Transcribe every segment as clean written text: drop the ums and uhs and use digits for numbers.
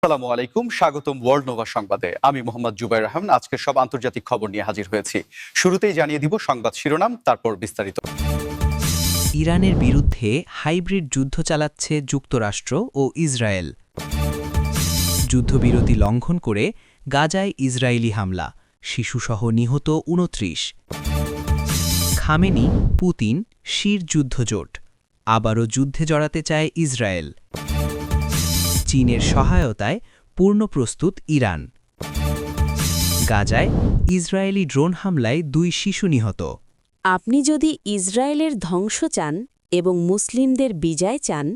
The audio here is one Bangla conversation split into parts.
আসসালামু আলাইকুম, স্বাগতম ওয়ার্ল্ড নোভা সংবাদে। আমি মোহাম্মদ জুবাইর রহমান আজকে সব আন্তর্জাতিক খবর নিয়ে হাজির হয়েছি। শুরুতেই জানিয়ে দিব সংবাদ শিরোনাম, তারপর বিস্তারিত। ইরানের বিরুদ্ধে হাইব্রিড যুদ্ধ চালাচ্ছে যুক্তরাষ্ট্র ও ইসরায়েল। যুদ্ধবিরতি লঙ্ঘন করে গাজায় ইসরায়েলি হামলা, শিশুসহ নিহত ২৯। খামেনি, পুতিন, শির যুদ্ধজোট, আবারও যুদ্ধে জড়াতে চায় ইসরায়েল। চীনের সহায়তায় পূর্ণ প্রস্তুত ইরান। গাজায় ইসরায়েলি ড্রোন হামলায় ২ শিশু নিহত। আপনি যদি ইসরায়েলের ধ্বংস চান এবং মুসলিমদের বিজয় চান,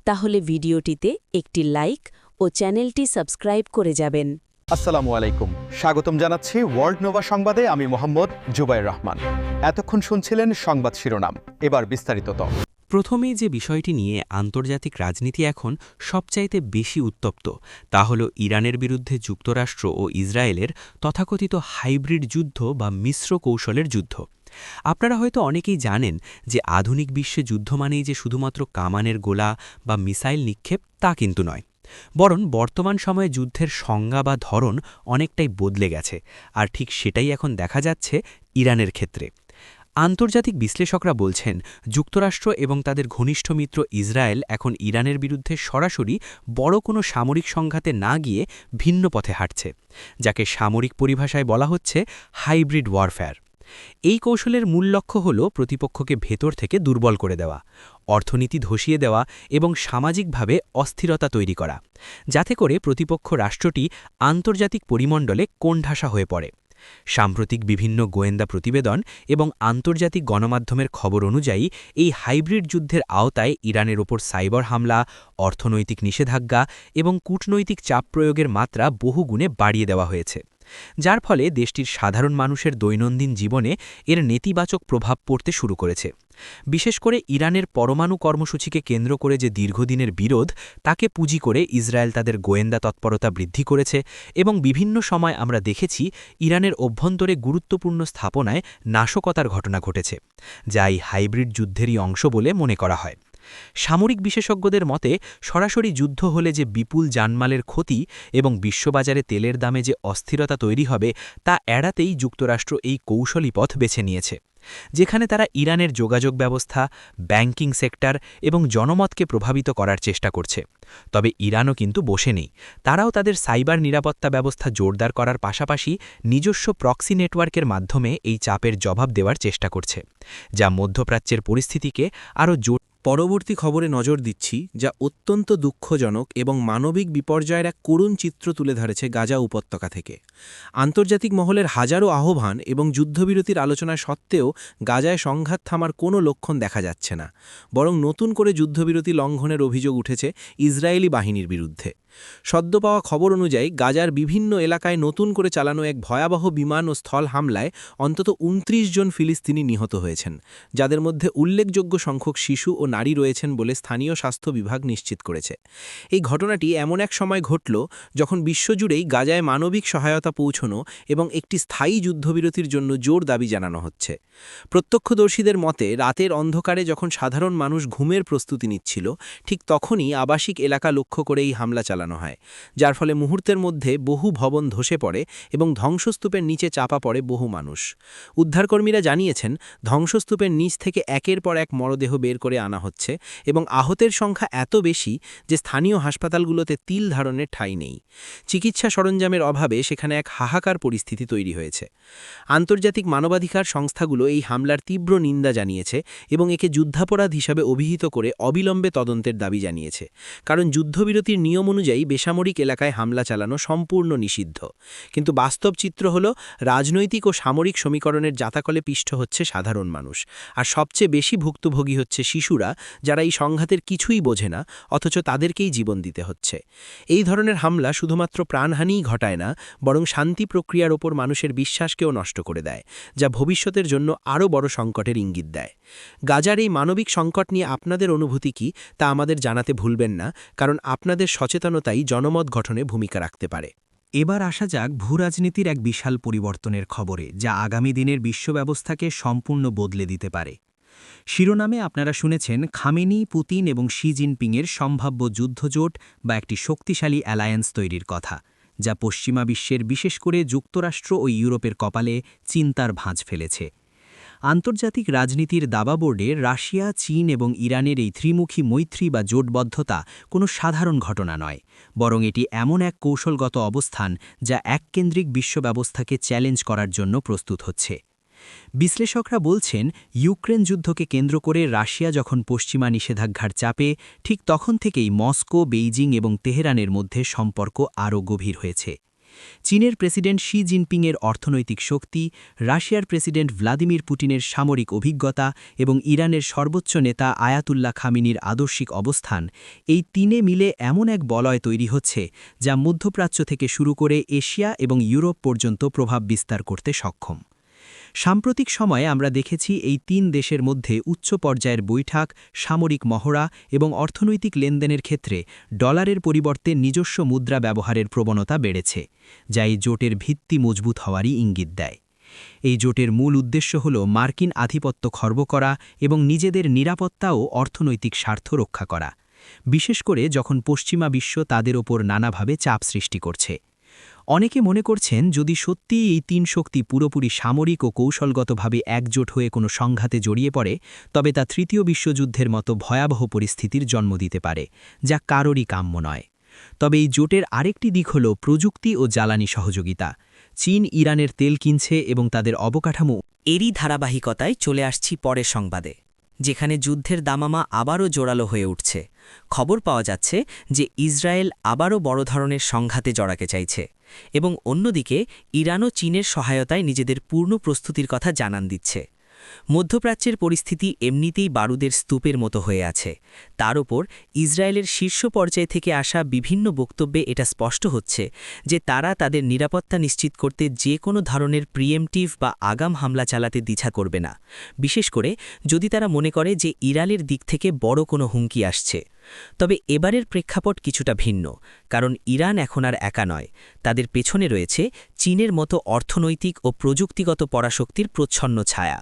তাহলে ভিডিওটিতে একটি লাইক ও চ্যানেলটি সাবস্ক্রাইব করে যাবেন। আসসালামু আলাইকুম, স্বাগতম জানাচ্ছি ওয়ার্ল্ড নোভা সংবাদে। আমি মোহাম্মদ জুবাইর রহমান। এতক্ষণ শুনছিলেন সংবাদ শিরোনাম, এবার বিস্তারিত। প্রথমেই যে বিষয়টি নিয়ে আন্তর্জাতিক রাজনীতি এখন সবচাইতে বেশি উত্তপ্ত তা হল ইরানের বিরুদ্ধে যুক্তরাষ্ট্র ও ইসরায়েলের তথাকথিত হাইব্রিড যুদ্ধ বা মিশ্র কৌশলের যুদ্ধ। আপনারা হয়তো অনেকেই জানেন যে আধুনিক বিশ্বে যুদ্ধ মানেই যে শুধুমাত্র কামানের গোলা বা মিসাইল নিক্ষেপ তা কিন্তু নয়, বরং বর্তমান সময়ে যুদ্ধের সংজ্ঞা বা ধরন অনেকটাই বদলে গেছে। আর ঠিক সেটাই এখন দেখা যাচ্ছে ইরানের ক্ষেত্রে। আন্তর্জাতিক বিশ্লেষকরা বলছেন, যুক্তরাষ্ট্র এবং তাদের ঘনিষ্ঠ মিত্র ইসরায়েল এখন ইরানের বিরুদ্ধে সরাসরি বড় কোনো সামরিক সংঘাতে না গিয়ে ভিন্ন পথে হাঁটছে, যাকে সামরিক পরিভাষায় বলা হচ্ছে হাইব্রিড ওয়ারফেয়ার। এই কৌশলের মূল লক্ষ্য হল প্রতিপক্ষকে ভেতর থেকে দুর্বল করে দেওয়া, অর্থনীতি ধসিয়ে দেওয়া এবং সামাজিকভাবে অস্থিরতা তৈরি করা, যাতে করে প্রতিপক্ষ রাষ্ট্রটি আন্তর্জাতিক পরিমণ্ডলে কোণঠাসা হয়ে পড়ে। সাম্প্রতিক বিভিন্ন গোয়েন্দা প্রতিবেদন এবং আন্তর্জাতিক গণমাধ্যমের খবর অনুযায়ী এই হাইব্রিড যুদ্ধের আওতায় ইরানের ওপর সাইবার হামলা, অর্থনৈতিক নিষেধাজ্ঞা এবং কূটনৈতিক চাপ প্রয়োগের মাত্রা বহুগুণে বাড়িয়ে দেওয়া হয়েছে, যার ফলে দেশটির সাধারণ মানুষের দৈনন্দিন জীবনে এর নেতিবাচক প্রভাব পড়তে শুরু করেছে। বিশেষ করে ইরানের পরমাণু কর্মসূচিকে কেন্দ্র করে যে দীর্ঘদিনের বিরোধ, তাকে পুঁজি করে ইসরায়েল তাদের গোয়েন্দা তৎপরতা বৃদ্ধি করেছে এবং বিভিন্ন সময় আমরা দেখেছি ইরানের অভ্যন্তরে গুরুত্বপূর্ণ স্থাপনায় নাশকতার ঘটনা ঘটেছে, যা এই হাইব্রিড যুদ্ধেরই অংশ বলে মনে করা হয়। সামরিক বিশেষজ্ঞদের মতে, সরাসরি যুদ্ধ হলে যে বিপুল জানমালের ক্ষতি এবং বিশ্ববাজারে তেলের দামে যে অস্থিরতা তৈরি হবে, তা এড়াতেই যুক্তরাষ্ট্র এই কৌশলী পথ বেছে নিয়েছে, যেখানে তারা ইরানের যোগাযোগ ব্যবস্থা, ব্যাংকিং সেক্টর এবং জনমতকে প্রভাবিত করার চেষ্টা করছে। তবে ইরানও কিন্তু বসে নেই। তারাও তাদের সাইবার নিরাপত্তা ব্যবস্থা জোরদার করার পাশাপাশি নিজস্ব প্রক্সি নেটওয়ার্কের মাধ্যমে এই চাপের জবাব দেওয়ার চেষ্টা করছে, যা মধ্যপ্রাচ্যের পরিস্থিতিকে আরও পরবর্তী খবরে নজর দিচ্ছি, যা অত্যন্ত দুঃখজনক এবং মানবিক বিপর্যয়ের এক করুণ চিত্র তুলে ধরেছে গাজা উপত্যকা থেকে। আন্তর্জাতিক মহলের হাজারো আহ্বান এবং যুদ্ধবিরতির আলোচনা সত্ত্বেও গাজায় সংঘাত থামার কোনো লক্ষণ দেখা যাচ্ছে না, বরং নতুন করে যুদ্ধবিরতি লঙ্ঘনের অভিযোগ উঠেছে ইসরায়েলি বাহিনীর বিরুদ্ধে। সদ্য পাওয়া খবর অনুযায়ী গাজার বিভিন্ন এলাকায় নতুন করে চালানো এক ভয়াবহ বিমান ও স্থল হামলায় অন্তত ২৯ জন ফিলিস্তিনি নিহত হয়েছেন, যাদের মধ্যে উল্লেখযোগ্য সংখ্যক শিশু ও নারী রয়েছেন বলে স্থানীয় স্বাস্থ্য বিভাগ নিশ্চিত করেছে। এই ঘটনাটি এমন এক সময় ঘটল যখন বিশ্বজুড়েই গাজায় মানবিক সহায়তা পৌঁছানো এবং একটি স্থায়ী যুদ্ধবিরতির জন্য জোর দাবি জানানো হচ্ছে। প্রত্যক্ষদর্শীদের মতে, রাতের অন্ধকারে যখন সাধারণ মানুষ ঘুমের প্রস্তুতি নিচ্ছিল, ঠিক তখনই আবাসিক এলাকা লক্ষ্য করে এই হামলা চালানো হয়, যার ফলে মুহূর্তের মধ্যে বহু ভবন ধসে পড়ে এবং ধ্বংসস্তূপের নিচে চাপা পড়ে বহু মানুষ। উদ্ধারকর্মীরা জানিয়েছেন, ধ্বংসস্তূপের নিচ থেকে একের পর এক মরদেহ বের করে আনা হচ্ছে এবং আহতের সংখ্যা এত বেশি যে স্থানীয় হাসপাতালগুলোতে তিল ধারণের ঠাঁই নেই। চিকিৎসা সরঞ্জামের অভাবে সেখানে এক হাহাকার পরিস্থিতি তৈরি হয়েছে। আন্তর্জাতিক মানবাধিকার সংস্থাগুলো এই হামলার তীব্র নিন্দা জানিয়েছে এবং একে যুদ্ধাপরাধ হিসাবে অভিহিত করে অবিলম্বে তদন্তের দাবি জানিয়েছে, কারণ যুদ্ধবিরতির নিয়ম অনুযায়ী বেসামরিক এলাকায় হামলা চালানো সম্পূর্ণ নিষিদ্ধ। কিন্তু বাস্তব চিত্র হল, রাজনৈতিক ও সামরিক সমীকরণের জাতাকলে পিষ্ট হচ্ছে সাধারণ মানুষ, আর সবচেয়ে বেশি ভুক্তভোগী হচ্ছে শিশুরা, যারা এই সংঘাতের কিছুই বোঝে না, অথচ তাদেরকেই জীবন দিতে হচ্ছে। এই ধরনের হামলা শুধুমাত্র প্রাণহানিই ঘটায় না, বরং শান্তি প্রক্রিয়ার ওপর মানুষের বিশ্বাসকেও নষ্ট করে দেয়, যা ভবিষ্যতের জন্য আরও বড় সংকটের ইঙ্গিত দেয়। গাজার এই মানবিক সংকট নিয়ে আপনাদের অনুভূতি কী, তা আমাদের জানাতে ভুলবেন না, কারণ আপনাদের সচেতনতাই জনমত গঠনে ভূমিকা রাখতে পারে। এবার আসা যাক ভূরাজনীতির এক বিশাল পরিবর্তনের খবরে, যা আগামী দিনের বিশ্ব ব্যবস্থাকে সম্পূর্ণ বদলে দিতে পারে। শিরোনামে আপনারা শুনেছেন খামেনি, পুতিন এবং শি জিনপিংয়ের সম্ভাব্য যুদ্ধজোট বা একটি শক্তিশালী অ্যালায়েন্স তৈরির কথা, যা পশ্চিমা বিশ্বের বিশেষ করে যুক্তরাষ্ট্র ও ইউরোপের কপালে চিন্তার ভাঁজ ফেলেছে। আন্তর্জাতিক রাজনীতির দাবাবোর্ডে রাশিয়া, চীন এবং ইরানের এই ত্রিমুখী মৈত্রী বা জোটবদ্ধতা কোনো সাধারণ ঘটনা নয়, বরং এটি এমন এক কৌশলগত অবস্থান যা এককেন্দ্রিক বিশ্বব্যবস্থাকে চ্যালেঞ্জ করার জন্য প্রস্তুত হচ্ছে। বিশ্লেষকরা বলছেন, ইউক্রেন যুদ্ধকে কেন্দ্র করে রাশিয়া যখন পশ্চিমা নিষেধাজ্ঞার চাপে, ঠিক তখন থেকেই মস্কো, বেইজিং এবং তেহরানের মধ্যে সম্পর্ক আরও গভীর হয়েছে। চীনের প্রেসিডেন্ট শি জিনপিংয়ের অর্থনৈতিক শক্তি, রাশিয়ার প্রেসিডেন্ট ভ্লাদিমির পুটিনের সামরিক অভিজ্ঞতা এবং ইরানের সর্বোচ্চ নেতা আয়াতুল্লাহ খামিনির আদর্শিক অবস্থান, এই তিনে মিলে এমন এক বলয় তৈরি হচ্ছে যা মধ্যপ্রাচ্য থেকে শুরু করে এশিয়া এবং ইউরোপ পর্যন্ত প্রভাব বিস্তার করতে সক্ষম। সাম্প্রতিক সময়ে আমরা দেখেছি এই তিন দেশের মধ্যে উচ্চ পর্যায়ের বৈঠক, সামরিক মহড়া এবং অর্থনৈতিক লেনদেনের ক্ষেত্রে ডলারের পরিবর্তে নিজস্ব মুদ্রা ব্যবহারের প্রবণতা বেড়েছে, যা এই জোটের ভিত্তি মজবুত হওয়ারই ইঙ্গিত দেয়। এই জোটের মূল উদ্দেশ্য হল মার্কিন আধিপত্য খর্ব করা এবং নিজেদের নিরাপত্তা ও অর্থনৈতিক স্বার্থ রক্ষা করা, বিশেষ করে যখন পশ্চিমা বিশ্ব তাদের ওপর নানাভাবে চাপ সৃষ্টি করছে। অনেকে মনে করছেন, যদি সত্যিই এই তিন শক্তি পুরোপুরি সামরিক ও কৌশলগতভাবে একজোট হয়ে কোনো সংঘাতে জড়িয়ে পড়ে, তবে তা তৃতীয় বিশ্বযুদ্ধের মতো ভয়াবহ পরিস্থিতির জন্ম দিতে পারে, যা কারোরই কাম্য নয়। তবে এই জোটের আরেকটি দিক হল প্রযুক্তি ও জ্বালানি সহযোগিতা। চীন ইরানের তেল কিনছে এবং তাদের অবকাঠামো। এরই ধারাবাহিকতায় চলে আসছি পরের সংবাদে, যেখানে যুদ্ধের দামামা আবারও জোরালো হয়ে উঠছে। খবর পাওয়া যাচ্ছে যে ইসরায়েল আবারও বড় ধরনের সংঘাতে জড়াতে চাইছে এবং অন্যদিকে ইরানও চীনের সহায়তায় নিজেদের পূর্ণ প্রস্তুতির কথা জানান দিচ্ছে। মধ্যপ্রাচ্যের পরিস্থিতি এমনিতেই বারুদের স্তূপের মতো হয়ে আছে। তার ওপর ইসরায়েলের শীর্ষ পর্যায় থেকে আসা বিভিন্ন বক্তব্যে এটা স্পষ্ট হচ্ছে যে তারা তাদের নিরাপত্তা নিশ্চিত করতে যে কোনো ধরনের প্রিএমটিভ বা আগাম হামলা চালাতে দ্বিধা করবে না, বিশেষ করে যদি তারা মনে করে যে ইরানের দিক থেকে বড় কোনো হুমকি আসছে। তবে এবারের প্রেক্ষাপট কিছুটা ভিন্ন, কারণ ইরান এখন আর একা নয়। তাদের পেছনে রয়েছে চীনের মতো অর্থনৈতিক ও প্রযুক্তিগত পরাশক্তির প্রচ্ছন্ন ছায়া।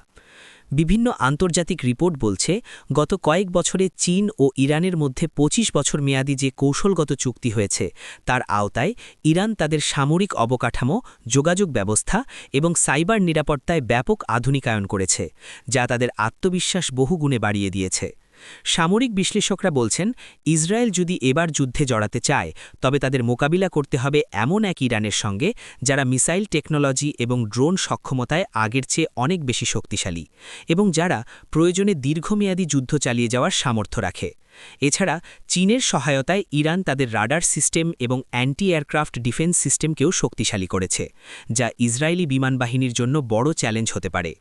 বিভিন্ন আন্তর্জাতিক রিপোর্ট বলছে, গত কয়েক বছরে চীন ও ইরানের মধ্যে ২৫ বছর মেয়াদী যে কৌশলগত চুক্তি হয়েছে, তার আওতায় ইরান তাদের সামরিক অবকাঠামো, যোগাযোগ ব্যবস্থা এবং সাইবার নিরাপত্তায় ব্যাপক আধুনিকায়ন করেছে, যা তাদের আত্মবিশ্বাস বহুগুণে বাড়িয়ে দিয়েছে। সামরিক বিশ্লেষকরা বলছেন, ইসরায়েল যদি এবার যুদ্ধে জড়াতে চায়, তবে তাদের মোকাবিলা করতে হবে এমন এক ইরানের সঙ্গে যারা মিসাইল টেকনোলজি এবং ড্রোন সক্ষমতায় আগের চেয়ে অনেক বেশি শক্তিশালী এবং যারা প্রয়োজনে দীর্ঘমেয়াদী যুদ্ধ চালিয়ে যাওয়ার সামর্থ্য রাখে। এছাড়া চীনের সহায়তায় ইরান তাদের রাডার সিস্টেম এবং অ্যান্টি এয়ারক্রাফট ডিফেন্স সিস্টেমকেও শক্তিশালী করেছে, যা ইসরায়েলি বিমান বাহিনীর জন্য বড় চ্যালেঞ্জ হতে পারে।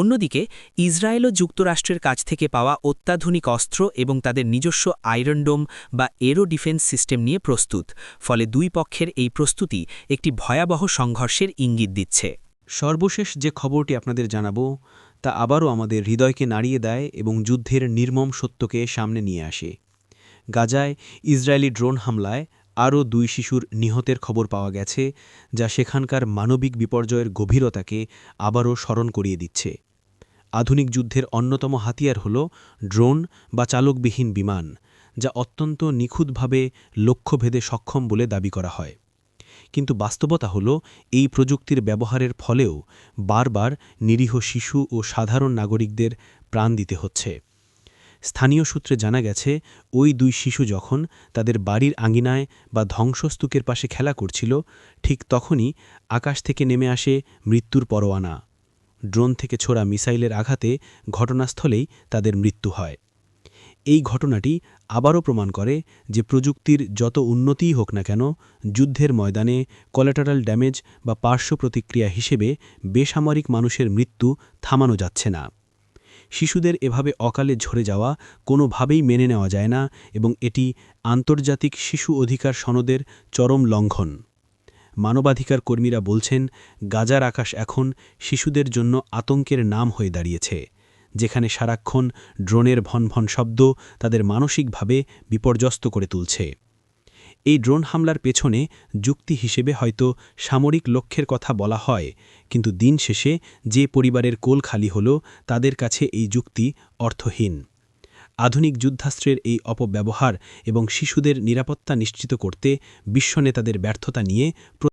অন্যদিকে ইসরায়েলও যুক্তরাষ্ট্রের কাছ থেকে পাওয়া অত্যাধুনিক অস্ত্র এবং তাদের নিজস্ব আয়রন ডোম বা এরো ডিফেন্স সিস্টেম নিয়ে প্রস্তুত, ফলে দুই পক্ষের এই প্রস্তুতি একটি ভয়াবহ সংঘর্ষের ইঙ্গিত দিচ্ছে। সর্বশেষ যে খবরটি আপনাদের জানাবো তা আবারও আমাদের হৃদয়কে নাড়িয়ে দেয় এবং যুদ্ধের নির্মম সত্যকে সামনে নিয়ে আসে। গাজায় ইসরায়েলি ড্রোন হামলায় আরও ২ শিশুর নিহতের খবর পাওয়া গেছে, যা সেখানকার মানবিক বিপর্যয়ের গভীরতাকে আবারও স্মরণ করিয়ে দিচ্ছে। আধুনিক যুদ্ধের অন্যতম হাতিয়ার হল ড্রোন বা চালকবিহীন বিমান, যা অত্যন্ত নিখুঁতভাবে লক্ষ্যভেদে সক্ষম বলে দাবি করা হয়। কিন্তু বাস্তবতা হল, এই প্রযুক্তির ব্যবহারের ফলেও বারবার নিরীহ শিশু ও সাধারণ নাগরিকদের প্রাণ দিতে হচ্ছে। স্থানীয় সূত্রে জানা গেছে, ওই ২ শিশু যখন তাদের বাড়ির আঙিনায় বা ধ্বংসস্তূপের পাশে খেলা করছিল, ঠিক তখনই আকাশ থেকে নেমে আসে মৃত্যুর পরোয়ানা। ড্রোন থেকে ছোড়া মিসাইলের আঘাতে ঘটনাস্থলেই তাদের মৃত্যু হয়। এই ঘটনাটি আবারও প্রমাণ করে যে প্রযুক্তির যত উন্নতিই হোক না কেন, যুদ্ধের ময়দানে কোল্যাটারাল ড্যামেজ বা পার্শ্ব প্রতিক্রিয়া হিসেবে বেসামরিক মানুষের মৃত্যু থামানো যাচ্ছে না। শিশুদের এভাবে অকালে ঝরে যাওয়া কোনোভাবেই মেনে নেওয়া যায় না এবং এটি আন্তর্জাতিক শিশু অধিকার সনদের চরম লঙ্ঘন। মানবাধিকার কর্মীরা বলছেন, গাজার আকাশ এখন শিশুদের জন্য আতঙ্কের নাম হয়ে দাঁড়িয়েছে, যেখানে সারাক্ষণ ড্রোনের ভনভন শব্দ তাদের মানসিকভাবে বিপর্যস্ত করে তুলছে। এই ড্রোন হামলার পেছনে যুক্তি হিসেবে হয়তো সামরিক লক্ষ্যের কথা বলা হয়, কিন্তু দিন শেষে যে পরিবারের কোল খালি হল তাদের কাছে এই যুক্তি অর্থহীন। আধুনিক যুদ্ধাস্ত্রের এই অপব্যবহার এবং শিশুদের নিরাপত্তা নিশ্চিত করতে বিশ্ব নেতাদের ব্যর্থতা নিয়ে